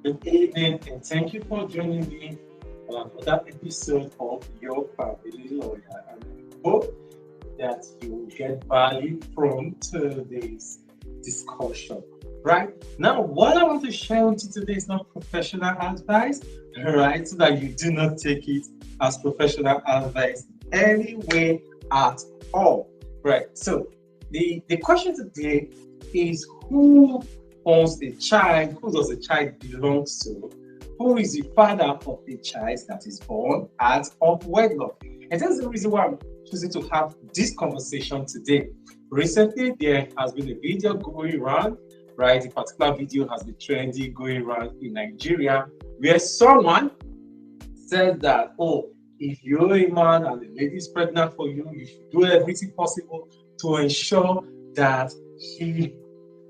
Good evening, and thank you for joining me on another episode of Your Family Lawyer. And I hope that you will get value from today's discussion. Right now, what I want to share with you today is not professional advice, right? So that you do not take it as professional advice anyway at all, right? So, the question today is who owns a child? Who does the child belong to? Who is the father of the child that is born out of wedlock? And that's the reason why I'm choosing to have this conversation today. Recently, there has been a video going around, right? A particular video has been trendy going around in Nigeria where someone said that, oh, if you're a man and the lady is pregnant for you, you should do everything possible to ensure that he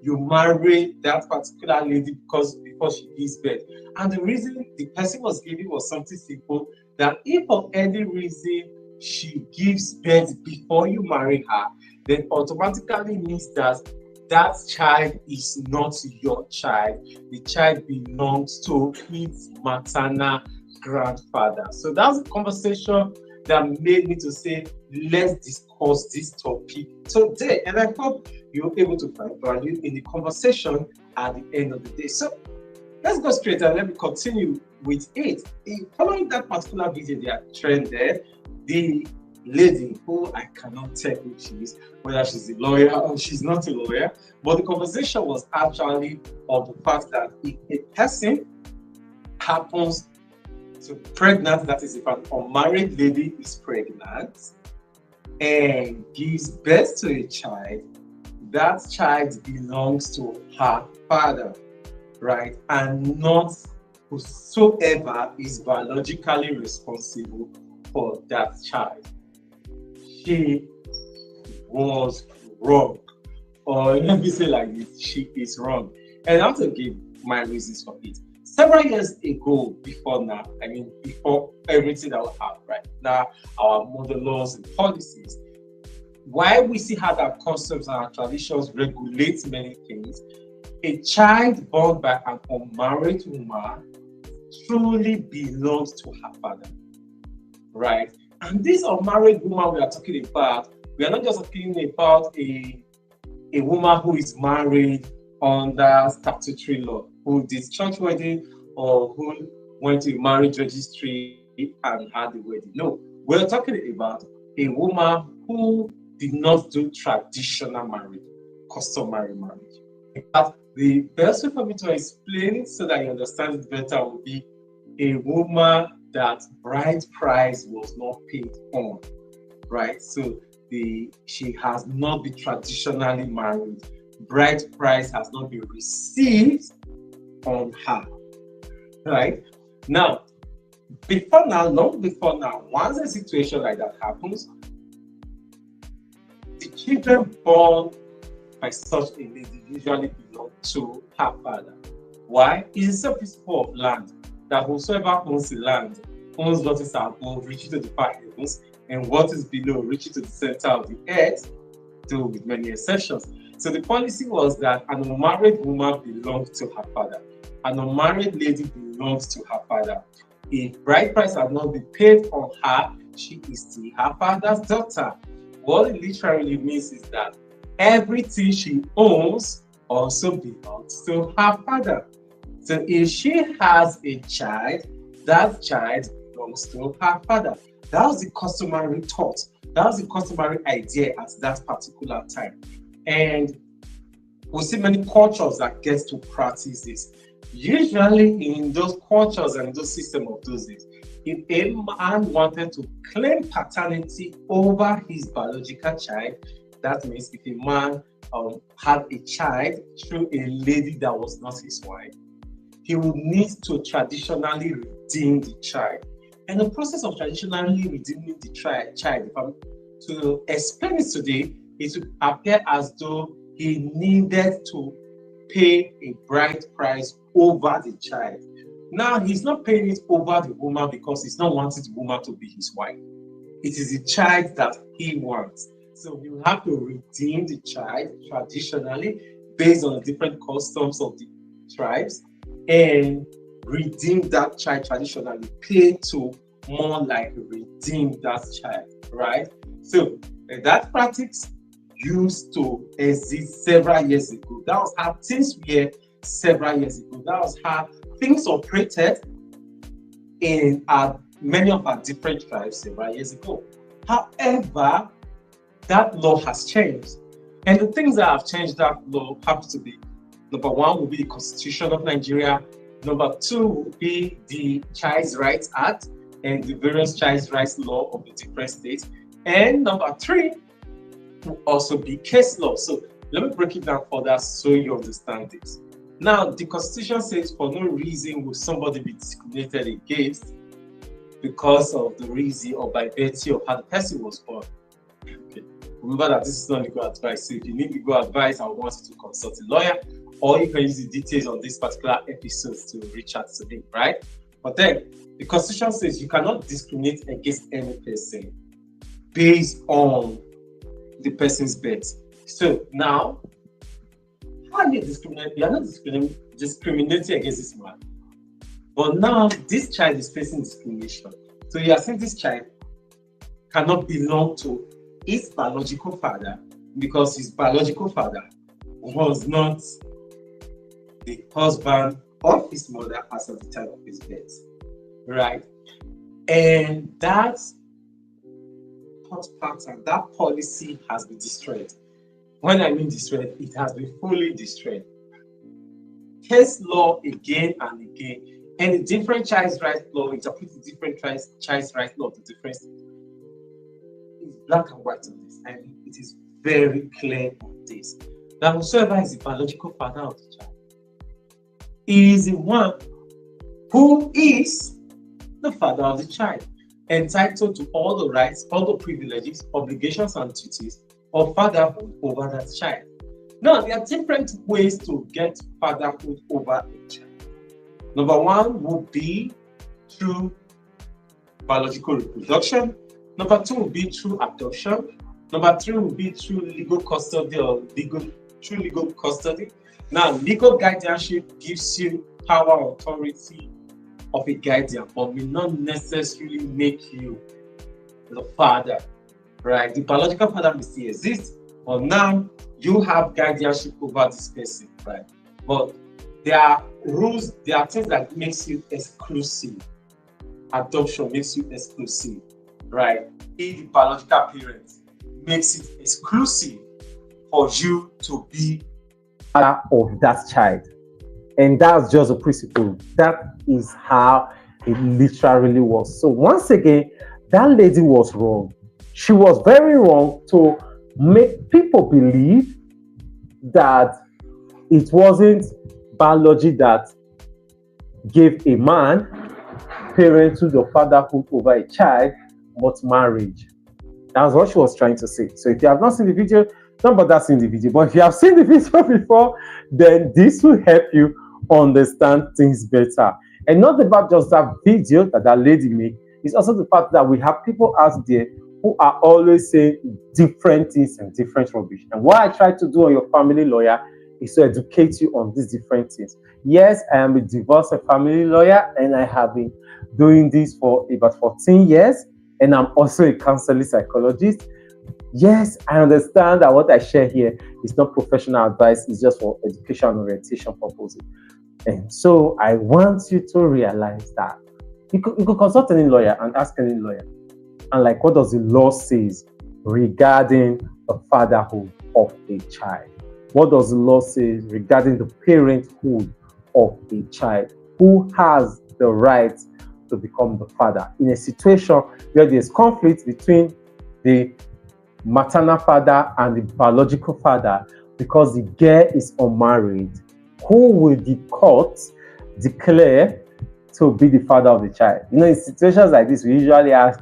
you marry that particular lady because before she gives birth. And the reason the person was giving was something simple, that if for any reason she gives birth before you marry her, then automatically means that that child is not your child. The child belongs to its maternal grandfather. So that's the conversation that made me to say, let's discuss this topic today. And I hope you're able to find value in the conversation at the end of the day. So let's go straight and let me continue with it. Following that particular video that trended, the lady who I cannot tell who she is, whether she's a lawyer or she's not a lawyer, but the conversation was actually of the fact that if a person happens to pregnant, that is if an unmarried lady is pregnant and gives birth to a child, that child belongs to her father, right? And not whosoever is biologically responsible for that child. She was wrong. Or let me say like this, she is wrong. And I want to give my reasons for it. Several years ago, before now, I mean, before everything that we have right now, our model laws and policies, while we see how our customs and our traditions regulate many things, a child born by an unmarried woman truly belongs to her father, right? And this unmarried woman we are talking about, we are not just talking about a woman who is married under statutory law, who did church wedding or who went to a marriage registry and had the wedding. No, we're talking about a woman who did not do traditional marriage, customary marriage. In fact, the best way for me to explain it so that you understand it better would be a woman that bride price was not paid on, right? So she has not been traditionally married. Bride price has not been received on her, right? Now, long before now, once a situation like that happens, the children born by such a lady usually belong to her father. Why? It's a principle of land that whosoever owns the land owns what is above, reaching to the far heavens, and what is below, reaching to the center of the earth, though with many exceptions. So the policy was that an unmarried woman belongs to her father. An unmarried lady belongs to her father. If bride price has not been paid on her, she is still her father's daughter. What it literally means is that everything she owns also belongs to her father. So if she has a child, that child belongs to her father. That was the customary thought. That was the customary idea at that particular time. And we see many cultures that get to practice this. Usually in those cultures and those systems of those days, if a man wanted to claim paternity over his biological child, that means if a man had a child through a lady that was not his wife, he would need to traditionally redeem the child. And the process of traditionally redeeming the child, if I'm to explain it today, it would appear as though he needed to pay a bride price over the child. Now, he's not paying it over the woman because he's not wanting the woman to be his wife. It is the child that he wants. So you have to redeem the child traditionally based on the different customs of the tribes. and redeem that child traditionally pay to more like redeem that child, right? So that practice used to exist several years ago. That was how things were several years ago. That was how things operated in many of our different tribes several years ago. However, that law has changed. And the things that have changed that law happen to be: number one will be the Constitution of Nigeria, number two will be the Child's Rights Act and the various child's rights law of the different states, and number three will also be case law. So let me break it down further so you understand this. Now, the Constitution says for no reason will somebody be discriminated against because of the reason or by virtue of how the person was born. Okay. Remember that this is not legal advice. So if you need legal advice, I want you to consult a lawyer, or you can use the details on this particular episode to reach out to him, right? But then the Constitution says you cannot discriminate against any person based on the person's birth. So now, how do you discriminate? You are not discriminating against this man. But now this child is facing discrimination. So you are saying this child cannot belong to his biological father because his biological father was not the husband of his mother as of the time of his birth, right? And that thought pattern, that policy has been destroyed. When I mean destroyed, it has been fully destroyed. Case law again and again, and the different child's rights law interprets different child's rights law to different states. It's black and white on this, and it is very clear on this. That whosoever is the biological father of the child is the one who is the father of the child, entitled to all the rights, all the privileges, obligations, and duties of fatherhood over that child. Now, there are different ways to get fatherhood over a child. Number one would be through biological reproduction. Number two would be through adoption. Number three would be through legal custody or through legal custody. Now, legal guardianship gives you power and authority of a guardian, but may not necessarily make you the father, right? The biological father may still exist, but now you have guardianship over this person, right? But there are rules, there are things that makes you exclusive. Adoption makes you exclusive, right? If the biological parent makes it exclusive for you to be father of that child. And that's just a principle. That is how it literally was. So once again, that lady was wrong. She was very wrong to make people believe that it wasn't biology that gave a man parenthood or fatherhood over a child, but marriage. That's what she was trying to say. So if you have not seen the video, don't bother seeing the video. But if you have seen the video before, then this will help you understand things better. And not about just that video that lady made, it's also the fact that we have people out there who are always saying different things and different rubbish. And what I try to do on your family lawyer is to educate you on these different things. Yes, I am a divorce and family lawyer, and I have been doing this for about 14 years, and I'm also a counseling psychologist. Yes, I understand that what I share here is not professional advice, it's just for education and orientation purposes. And so I want you to realize that you could consult any lawyer and ask any lawyer, and like, what does the law says regarding the fatherhood of a child? What does the law say regarding the parenthood of a child? Who has the right to become the father in a situation where there's conflict between the maternal father and the biological father because the girl is unmarried? Who will the court declare to be the father of the child? You know, in situations like this, we usually ask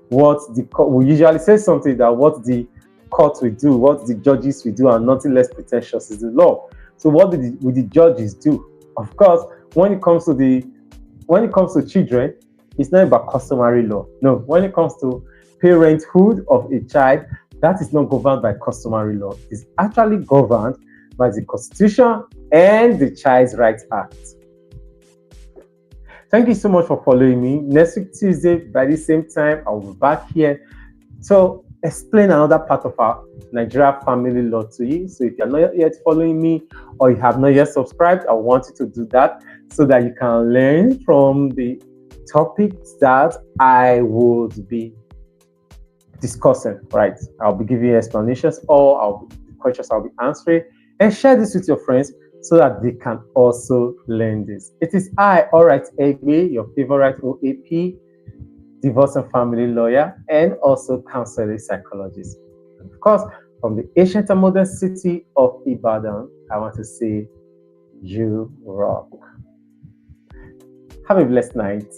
what the court, we usually say something that what the court will do, what the judges will do, and nothing less pretentious is the law. So what will the judges do? Of course, when it comes to children, it's not about customary law. No, when it comes to parenthood of a child, that is not governed by customary law. It's actually governed by the Constitution and the Child's Rights Act. Thank you so much for following me. Next week, Tuesday, by the same time, I'll be back here to explain another part of our Nigeria family law to you. So if you're not yet following me or you have not yet subscribed, I want you to do that so that you can learn from the topics that I would be discussing, right? I'll be giving you explanations or the questions I'll be answering, and share this with your friends so that they can also learn this. It is I, Alright Egbe, your favorite OAP, divorce and family lawyer, and also counseling psychologist. And of course, from the ancient and modern city of Ibadan, I want to say you rock. Have a blessed night.